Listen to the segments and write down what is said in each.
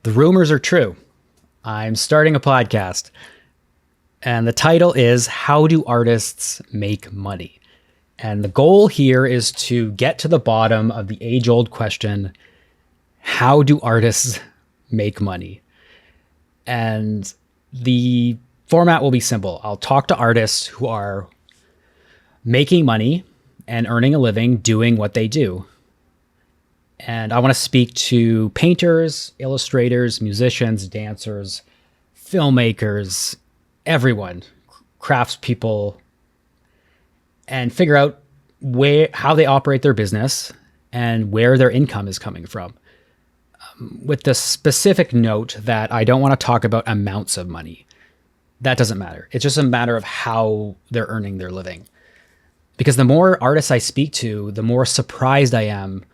The rumors are true. I'm starting a podcast, and the title is How Do Artists Make Money? And the goal here is to get to the bottom of the age-old question, how do artists make money? And the format will be simple. I'll talk to artists who are making money and earning a living doing what they do. And I want to speak to painters, illustrators, musicians, dancers, filmmakers, everyone, craftspeople, and figure out how they operate their business and where their income is coming from. With the specific note that I don't want to talk about amounts of money. That doesn't matter. It's just a matter of how they're earning their living. Because the more artists I speak to, the more surprised I am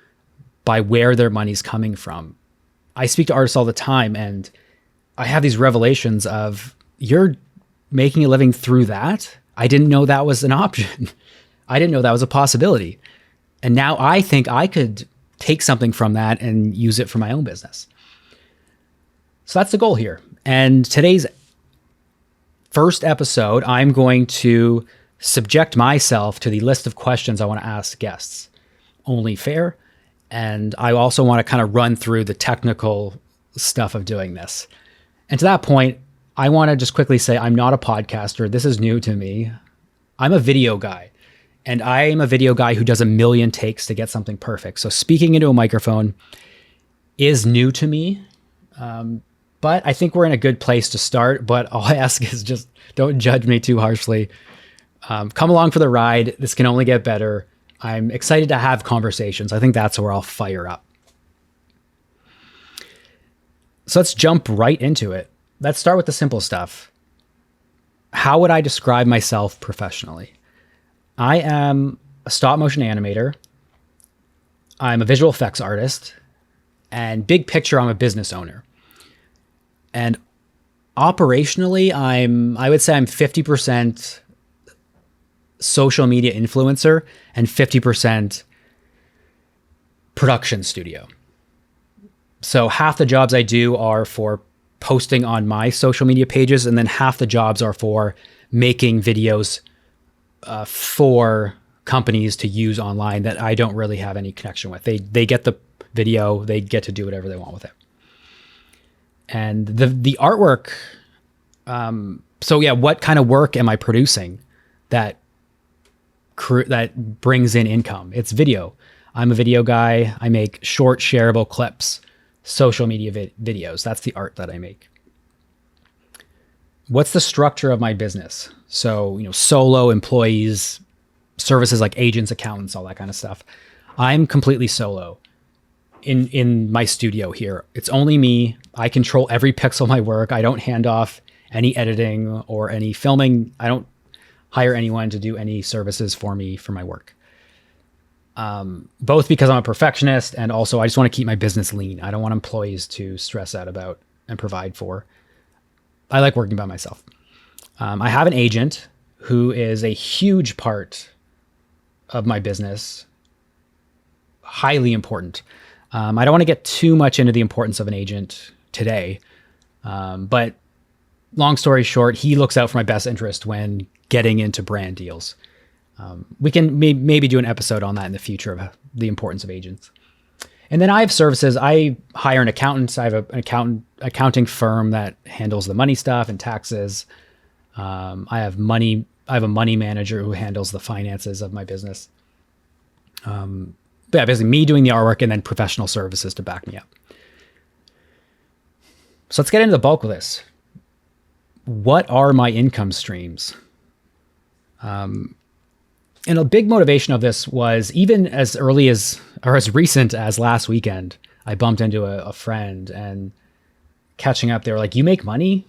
by where their money's coming from. I speak to artists all the time, and I have these revelations of, you're making a living through that? I didn't know that was an option. I didn't know that was a possibility. And now I think I could take something from that and use it for my own business. So that's the goal here. And today's first episode, I'm going to subject myself to the list of questions I want to ask guests. Only fair. And I also want to kind of run through the technical stuff of doing this. And to that point, I want to just quickly say I'm not a podcaster. This is new to me. I'm a video guy. And I'm a video guy who does a million takes to get something perfect. So speaking into a microphone is new to me. But I think we're in a good place to start. But all I ask is just don't judge me too harshly. Come along for the ride. This can only get better. I'm excited to have conversations. I think that's where I'll fire up. So let's jump right into it. Let's start with the simple stuff. How would I describe myself professionally? I am a stop motion animator. I'm a visual effects artist. And big picture, I'm a business owner. And operationally, I would say I'm 50% social media influencer and 50% production studio. So half the jobs I do are for posting on my social media pages, and then half the jobs are for making videos for companies to use online that I don't really have any connection with. They get the video, they get to do whatever they want with it. And the artwork, so yeah, what kind of work am I producing that brings in income? It's video. I'm a video guy. I make short shareable clips, social media videos. That's the art that I make. What's the structure of my business? So, solo employees, services like agents, accountants, all that kind of stuff. I'm completely solo in my studio here. It's only me. I control every pixel of my work. I don't hand off any editing or any filming. I don't hire anyone to do any services for me for my work. Both because I'm a perfectionist, and also I just want to keep my business lean. I don't want employees to stress out about and provide for. I like working by myself. I have an agent who is a huge part of my business, highly important. I don't want to get too much into the importance of an agent today, but long story short, he looks out for my best interest when getting into brand deals. We can maybe do an episode on that in the future of the importance of agents. And then I have services. I hire an accountant. I have an accounting firm that handles the money stuff and taxes. I have a money manager who handles the finances of my business. But yeah, basically me doing the artwork and then professional services to back me up. So let's get into the bulk of this. What are my income streams? And a big motivation of this was even as early as, or as recent as last weekend, I bumped into a friend and catching up. They were like, "You make money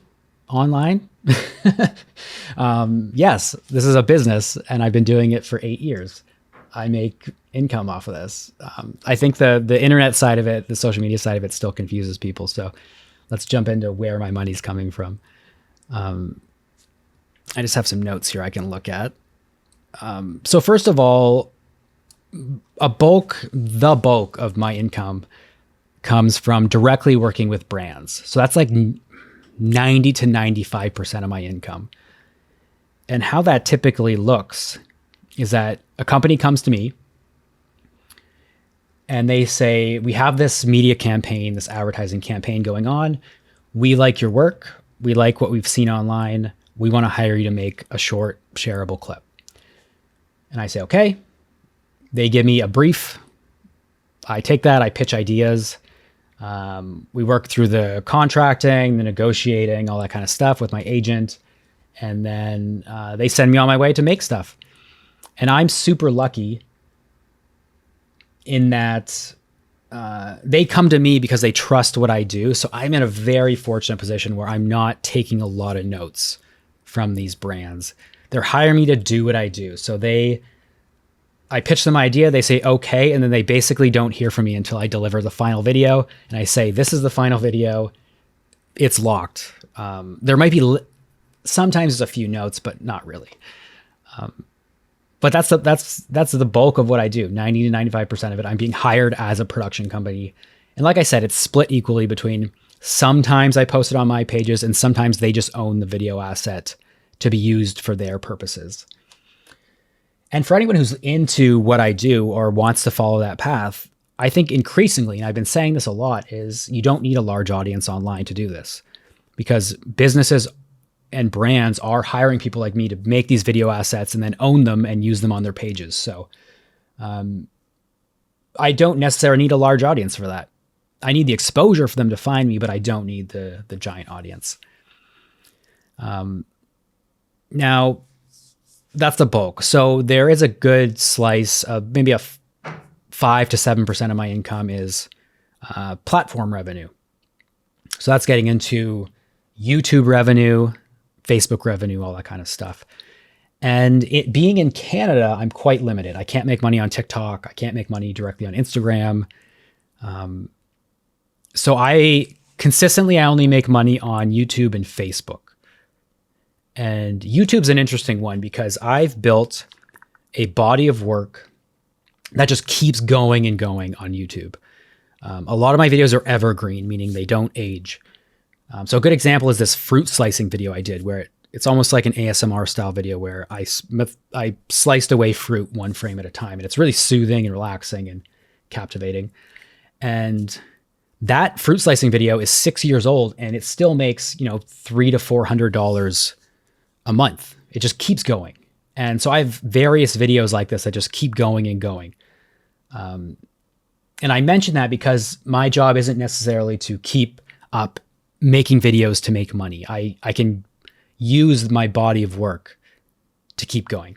online?" Yes, this is a business and I've been doing it for 8 years. I make income off of this. I think the internet side of it, the social media side of it still confuses people. So let's jump into where my money's coming from. I just have some notes here I can look at. So first of all, the bulk of my income comes from directly working with brands. So that's like 90 to 95% of my income. And how that typically looks is that a company comes to me and they say, we have this media campaign, this advertising campaign going on. We like your work. We like what we've seen online. We want to hire you to make a short shareable clip. And I say, okay. They give me a brief. I take that, I pitch ideas. We work through the contracting, the negotiating, all that kind of stuff with my agent. And then they send me on my way to make stuff. And I'm super lucky in that they come to me because they trust what I do. So I'm in a very fortunate position where I'm not taking a lot of notes from these brands. They're hiring me to do what I do. So I pitch them an idea, they say okay, and then they basically don't hear from me until I deliver the final video. And I say, this is the final video. It's locked. There might be sometimes there's a few notes, but not really. But that's the bulk of what I do. 90 to 95% of it, I'm being hired as a production company. And like I said, it's split equally between sometimes I post it on my pages and sometimes they just own the video asset to be used for their purposes. And for anyone who's into what I do or wants to follow that path, I think increasingly, and I've been saying this a lot, is you don't need a large audience online to do this, because businesses and brands are hiring people like me to make these video assets and then own them and use them on their pages. So I don't necessarily need a large audience for that. I need the exposure for them to find me, but I don't need the giant audience. Now, that's the bulk. So there is a good slice of maybe 5 to 7% of my income is platform revenue. So that's getting into YouTube revenue, Facebook revenue, all that kind of stuff. And it being in Canada, I'm quite limited. I can't make money on TikTok. I can't make money directly on Instagram. So I only make money on YouTube and Facebook. And YouTube's an interesting one because I've built a body of work that just keeps going and going on YouTube. A lot of my videos are evergreen, meaning they don't age. So a good example is this fruit slicing video I did where it's almost like an ASMR style video where I sliced away fruit one frame at a time. And it's really soothing and relaxing and captivating. And that fruit slicing video is 6 years old and it still makes, $300 to $400 a month. It just keeps going. And so I have various videos like this that just keep going and going. And I mention that because my job isn't necessarily to keep up making videos to make money. I can use my body of work to keep going.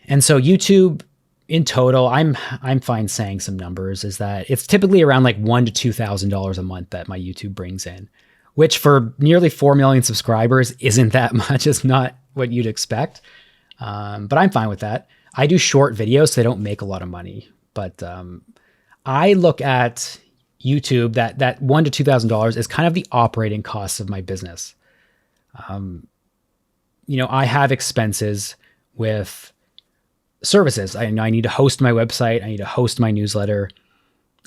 And so YouTube in total, I'm fine saying some numbers, is that it's typically around like $1,000 to $2,000 a month that my YouTube brings in, which for nearly 4 million subscribers isn't that much. It's not what you'd expect. But I'm fine with that. I do short videos, so they don't make a lot of money. But I look at YouTube, that $1,000 to $2,000 is kind of the operating costs of my business. I have expenses with services. I need to host my website. I need to host my newsletter.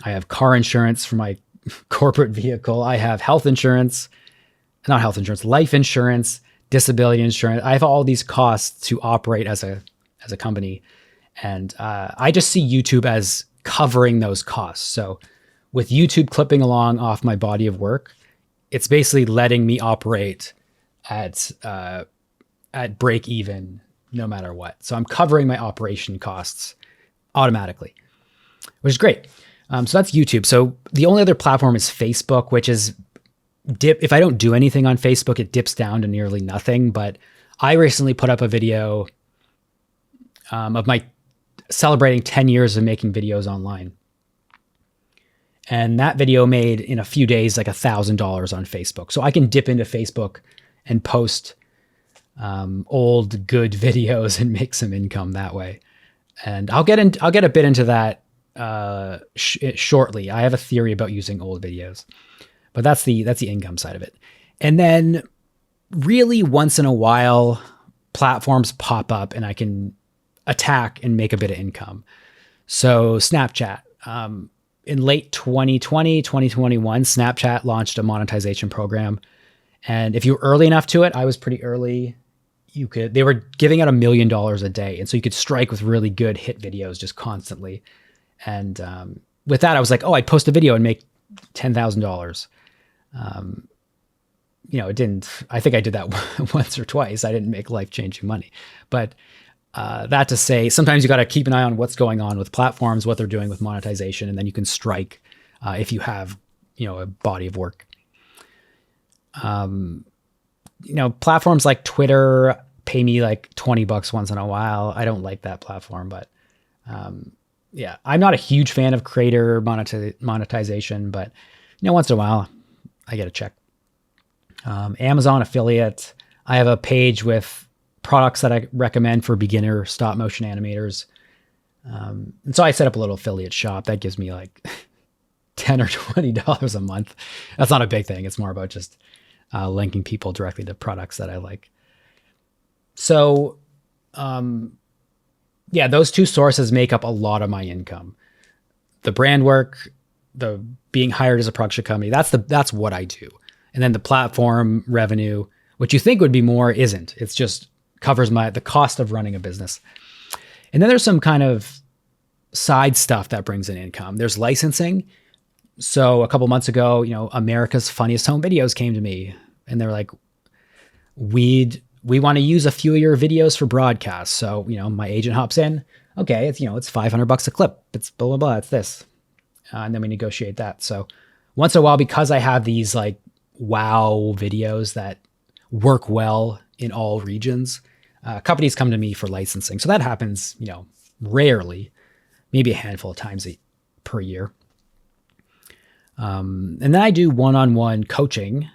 I have car insurance for my corporate vehicle. I have life insurance, disability insurance. I have all these costs to operate as a company. And I just see YouTube as covering those costs. So with YouTube clipping along off my body of work, it's basically letting me operate at break even no matter what. So I'm covering my operation costs automatically, which is great. So that's YouTube. So the only other platform is Facebook, which is if I don't do anything on Facebook, it dips down to nearly nothing. But I recently put up a video of my celebrating 10 years of making videos online. And that video made in a few days like $1,000 on Facebook. So I can dip into Facebook and post old good videos and make some income that way. And I'll get a bit into that shortly. I have a theory about using old videos, but that's the income side of it. And then really once in a while, platforms pop up and I can attack and make a bit of income. So Snapchat, in late 2020, 2021, Snapchat launched a monetization program. And if you were early enough to it, I was pretty early. They were giving out $1 million a day. And so you could strike with really good hit videos just constantly. And with that, I was like, oh, I'd post a video and make $10,000. It didn't, I think I did that once or twice. I didn't make life-changing money. But that to say, sometimes you got to keep an eye on what's going on with platforms, what they're doing with monetization, and then you can strike if you have, a body of work. Platforms like Twitter pay me like $20 once in a while. I don't like that platform, but yeah, I'm not a huge fan of creator monetization, but once in a while I get a check. Amazon affiliate. I have a page with products that I recommend for beginner stop motion animators. And so I set up a little affiliate shop that gives me like $10 or $20 a month. That's not a big thing. It's more about just linking people directly to products that I like. So, yeah, those two sources make up a lot of my income. The brand work, the being hired as a production company, that's what I do. And then the platform revenue, which you think would be more, isn't. It's just covers the cost of running a business. And then there's some kind of side stuff that brings in income. There's licensing. So a couple months ago, America's Funniest Home Videos came to me and they're like, we want to use a few of your videos for broadcast. So, my agent hops in. Okay, it's $500 a clip. It's blah, blah, blah. It's this. And then we negotiate that. So once in a while, because I have these like wow videos that work well in all regions, companies come to me for licensing. So that happens, rarely, maybe a handful of times per year. And then I do one-on-one coaching,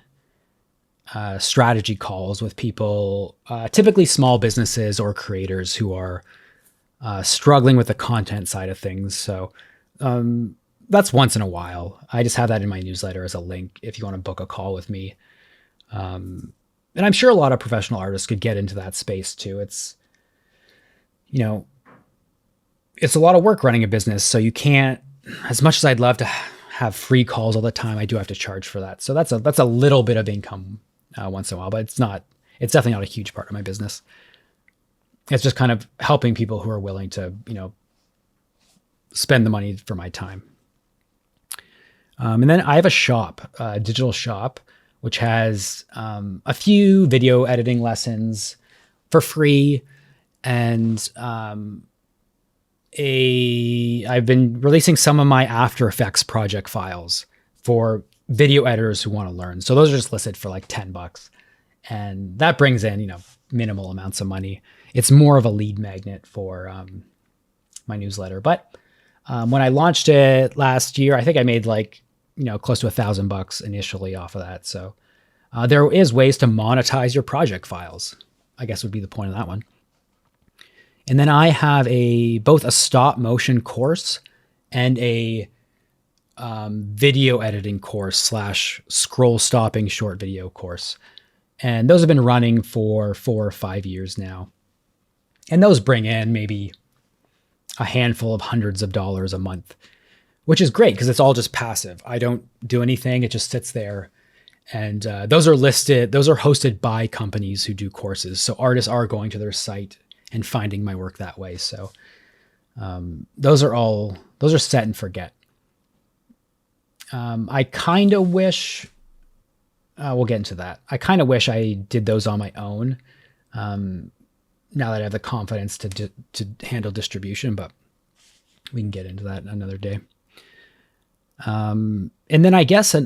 strategy calls with people, typically small businesses or creators who are struggling with the content side of things. So that's once in a while. I just have that in my newsletter as a link if you want to book a call with me. And I'm sure a lot of professional artists could get into that space too. It's, it's a lot of work running a business. So you can't, as much as I'd love to have free calls all the time, I do have to charge for that. So that's a little bit of income once in a while, but it's definitely not a huge part of my business. It's just kind of helping people who are willing to, spend the money for my time. And then I have a shop, a digital shop, which has a few video editing lessons for free. And I've been releasing some of my After Effects project files for video editors who want to learn. So those are just listed for like $10. And that brings in, minimal amounts of money. It's more of a lead magnet for my newsletter. But when I launched it last year, I think I made like, close to $1,000 initially off of that. So there is ways to monetize your project files, I guess would be the point of that one. And then I have both a stop motion course and a video editing course / scroll stopping short video course. And those have been running for 4 or 5 years now. And those bring in maybe a handful of hundreds of dollars a month, which is great because it's all just passive. I don't do anything. It just sits there. And those are hosted by companies who do courses. So artists are going to their site and finding my work that way. So those are set and forget. I kind of wish, we'll get into that. I kind of wish I did those on my own. Now that I have the confidence to handle distribution, but we can get into that another day. And then I guess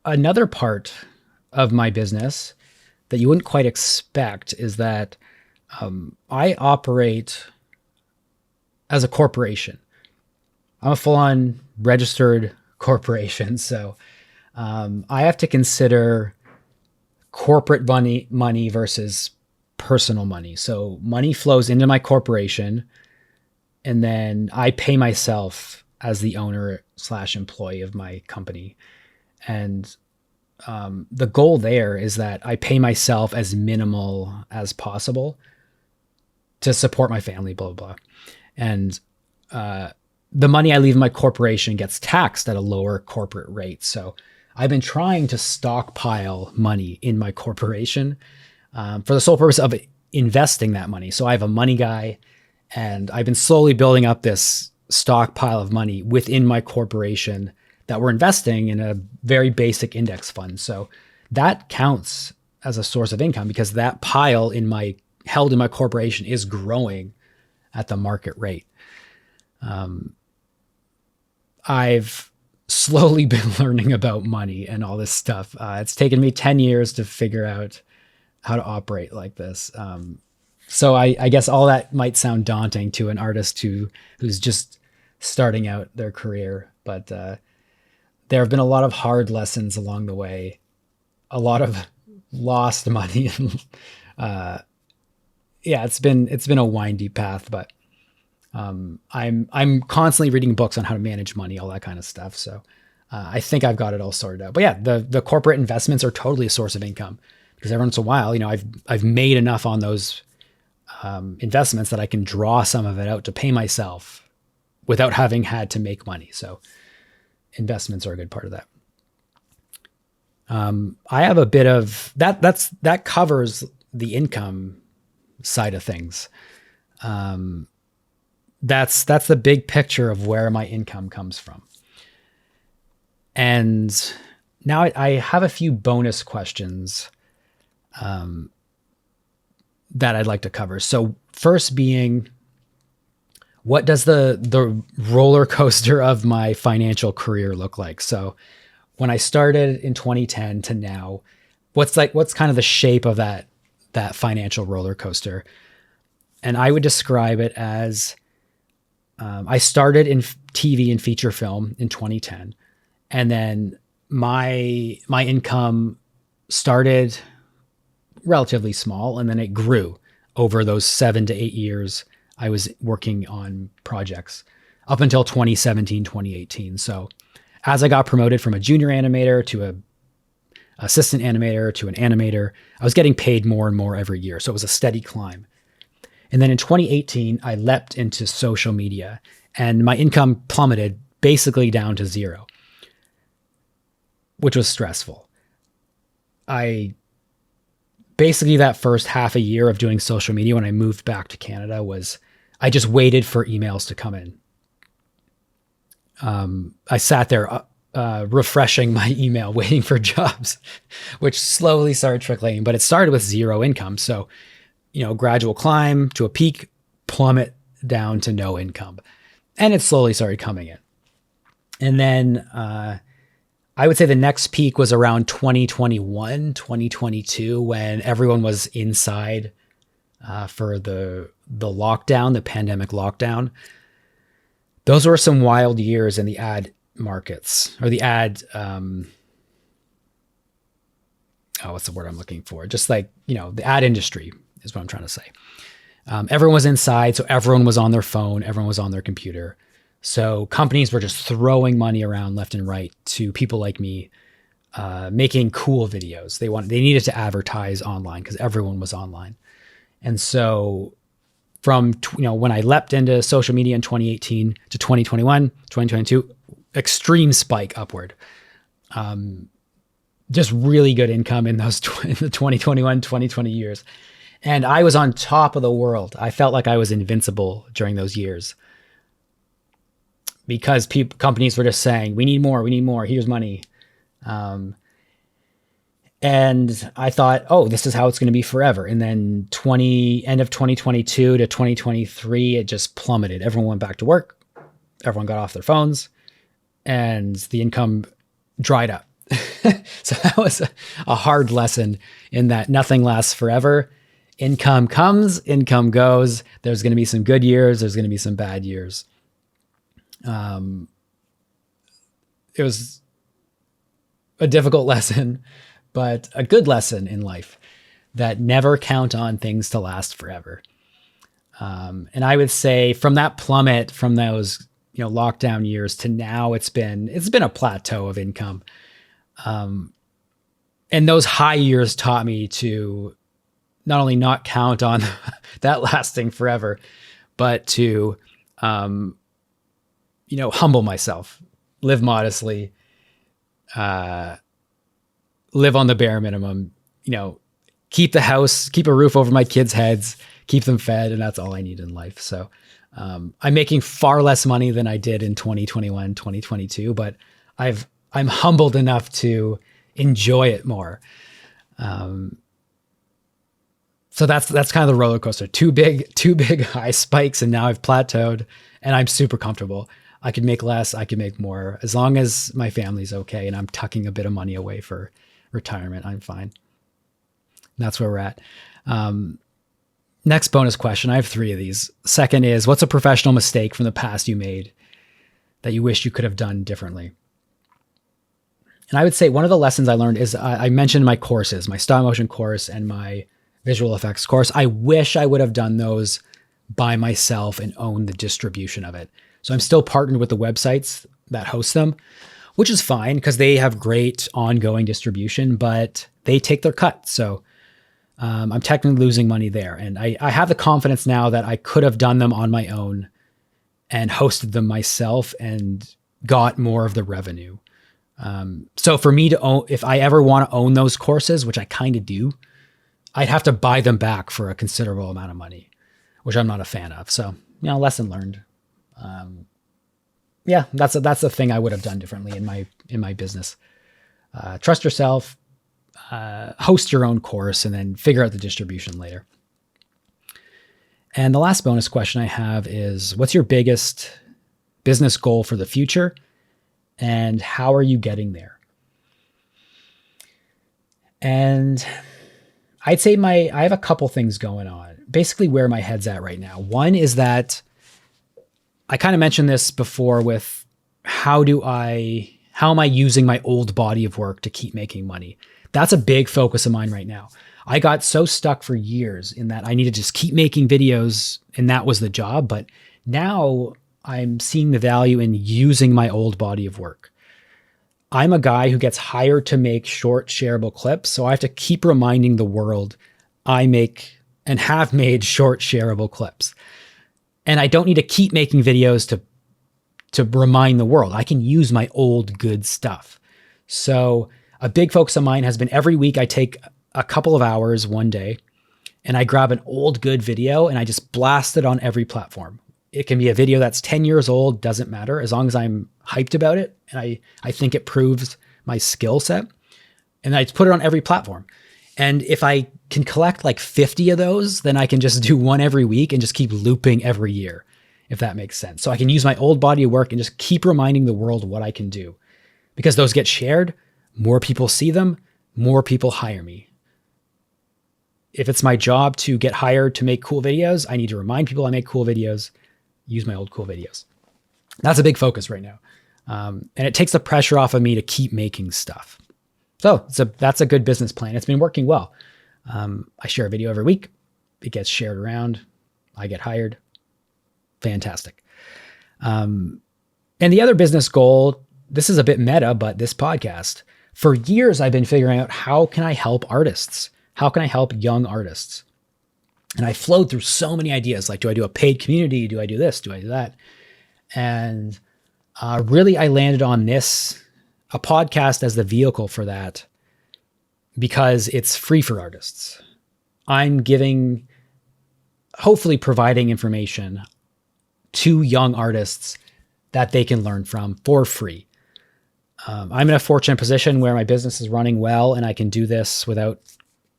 another part of my business that you wouldn't quite expect is that I operate as a corporation. I'm a full-on registered corporation, so I have to consider corporate money versus personal money. So money flows into my corporation, and then I pay myself as the owner / employee of my company. And the goal there is that I pay myself as minimal as possible to support my family, blah, blah, blah. And the money I leave in my corporation gets taxed at a lower corporate rate. So I've been trying to stockpile money in my corporation for the sole purpose of investing that money. So I have a money guy, and I've been slowly building up this stockpile of money within my corporation that we're investing in a very basic index fund. So that counts as a source of income because that pile held in my corporation is growing at the market rate. I've slowly been learning about money and all this stuff. It's taken me 10 years to figure out how to operate like this. So I guess all that might sound daunting to an artist who's just starting out their career, but there have been a lot of hard lessons along the way, a lot of lost money, and it's been a windy path, but I'm constantly reading books on how to manage money, all that kind of stuff. So I think I've got it all sorted out. But yeah, the corporate investments are totally a source of income because every once in a while, I've made enough on those investments that I can draw some of it out to pay myself without having had to make money. So investments are a good part of that. I have a bit of that. That covers the income side of things. That's the big picture of where my income comes from. And now I have a few bonus questions that I'd like to cover. So first being, what does the roller coaster of my financial career look like? So when I started in 2010 to now, what's kind of the shape of that financial roller coaster? And I would describe it as, I started in TV and feature film in 2010. And then my income started relatively small, and then it grew over those 7 to 8 years I was working on projects up until 2017, 2018. So as I got promoted from a junior animator to a assistant animator to an animator, I was getting paid more and more every year. So it was a steady climb. And then in 2018, I leapt into social media and my income plummeted basically down to zero, which was stressful. Basically that first half a year of doing social media when I moved back to Canada I just waited for emails to come in. I sat there refreshing my email, waiting for jobs, which slowly started trickling, but it started with zero income. So, gradual climb to a peak, plummet down to no income. And it slowly started coming in. And then I would say the next peak was around 2021, 2022, when everyone was inside for the lockdown, the pandemic lockdown. Those were some wild years in the ad markets, or the ad, what's the word I'm looking for? Just the ad industry is what I'm trying to say. Everyone was inside, so everyone was on their phone, everyone was on their computer. So companies were just throwing money around left and right to people like me, making cool videos. They needed to advertise online because everyone was online. And so from, when I leapt into social media in 2018 to 2021, 2022, extreme spike upward. Just really good income in the 2021, 2020 years. And I was on top of the world. I felt like I was invincible during those years because companies were just saying, we need more, here's money. And I thought, this is how it's going to be forever. And then end of 2022 to 2023, it just plummeted. Everyone went back to work. Everyone got off their phones and the income dried up. So that was a hard lesson in that nothing lasts forever. Income comes, income goes. There's going to be some good years. There's going to be some bad years. It was a difficult lesson, but a good lesson in life, that never count on things to last forever. And I would say from that plummet, from those lockdown years to now, it's been a plateau of income. And those high years taught me to not only not count on that lasting forever, but to humble myself, live modestly, live on the bare minimum, keep the house, keep a roof over my kids' heads, keep them fed. And that's all I need in life. So I'm making far less money than I did in 2021, 2022, but I'm humbled enough to enjoy it more. So that's kind of the roller coaster. Two big high spikes, and now I've plateaued, and I'm super comfortable. I could make less, I could make more, as long as my family's okay and I'm tucking a bit of money away for retirement. I'm fine. And that's where we're at. Next bonus question. I have 3 of these. Second is, what's a professional mistake from the past you made that you wish you could have done differently? And I would say one of the lessons I learned is I mentioned my courses, my stop motion course and my visual effects course. I wish I would have done those by myself and owned the distribution of it. So I'm still partnered with the websites that host them, which is fine because they have great ongoing distribution, but they take their cut. So I'm technically losing money there. And I have the confidence now that I could have done them on my own and hosted them myself and got more of the revenue. So for me to own, if I ever want to own those courses, which I kind of do, I'd have to buy them back for a considerable amount of money, which I'm not a fan of. So, lesson learned. That's the thing I would have done differently in my business. Trust yourself, host your own course, and then figure out the distribution later. And the last bonus question I have is, what's your biggest business goal for the future, and how are you getting there? And I'd say I have a couple things going on. Basically where my head's at right now. One is that I kind of mentioned this before with how am I using my old body of work to keep making money? That's a big focus of mine right now. I got so stuck for years in that I need to just keep making videos, and that was the job. But now I'm seeing the value in using my old body of work. I'm a guy who gets hired to make short shareable clips. So I have to keep reminding the world I make and have made short shareable clips. And I don't need to keep making videos to remind the world. I can use my old good stuff. So a big focus of mine has been every week I take a couple of hours one day and I grab an old good video and I just blast it on every platform. It can be a video that's 10 years old, doesn't matter, as long as I'm hyped about it and I think it proves my skill set. And I put it on every platform. And if I can collect like 50 of those, then I can just do one every week and just keep looping every year, if that makes sense. So I can use my old body of work and just keep reminding the world what I can do. Because those get shared, more people see them, more people hire me. If it's my job to get hired to make cool videos, I need to remind people I make cool videos, use my old cool videos. That's a big focus right now. And it takes the pressure off of me to keep making stuff. So that's a good business plan. It's been working well. I share a video every week. It gets shared around. I get hired. Fantastic. And the other business goal, this is a bit meta, but this podcast, for years I've been figuring out, how can I help artists? How can I help young artists? And I flowed through so many ideas. Like, do I do a paid community? Do I do this? Do I do that? And really I landed on a podcast as the vehicle for that, because it's free for artists. I'm hopefully providing information to young artists that they can learn from for free. I'm in a fortunate position where my business is running well and I can do this without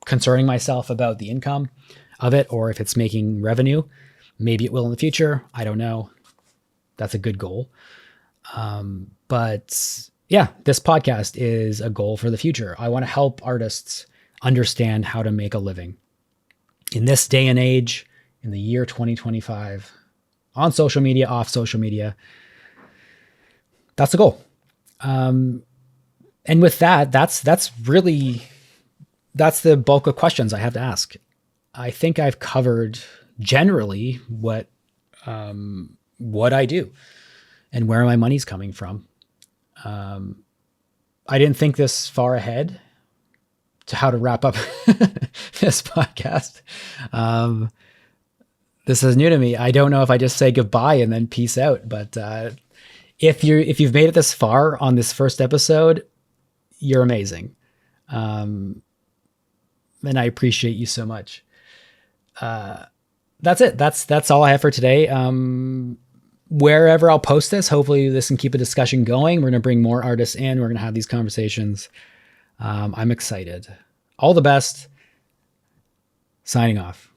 concerning myself about the income of it, or if it's making revenue. Maybe it will in the future. I don't know. That's a good goal. But yeah, this podcast is a goal for the future. I want to help artists understand how to make a living in this day and age, in the year 2025, on social media, off social media. That's the goal. And with that, that's the bulk of questions I have to ask. I think I've covered generally what I do and where my money's coming from. I didn't think this far ahead to how to wrap up this podcast. This is new to me. I don't know if I just say goodbye and then peace out, but if you've made it this far on this first episode, you're amazing. And I appreciate you so much. That's it. That's all I have for today. Wherever I'll post this, hopefully this can keep a discussion going. We're going to bring more artists in. We're going to have these conversations. I'm excited. All the best. Signing off.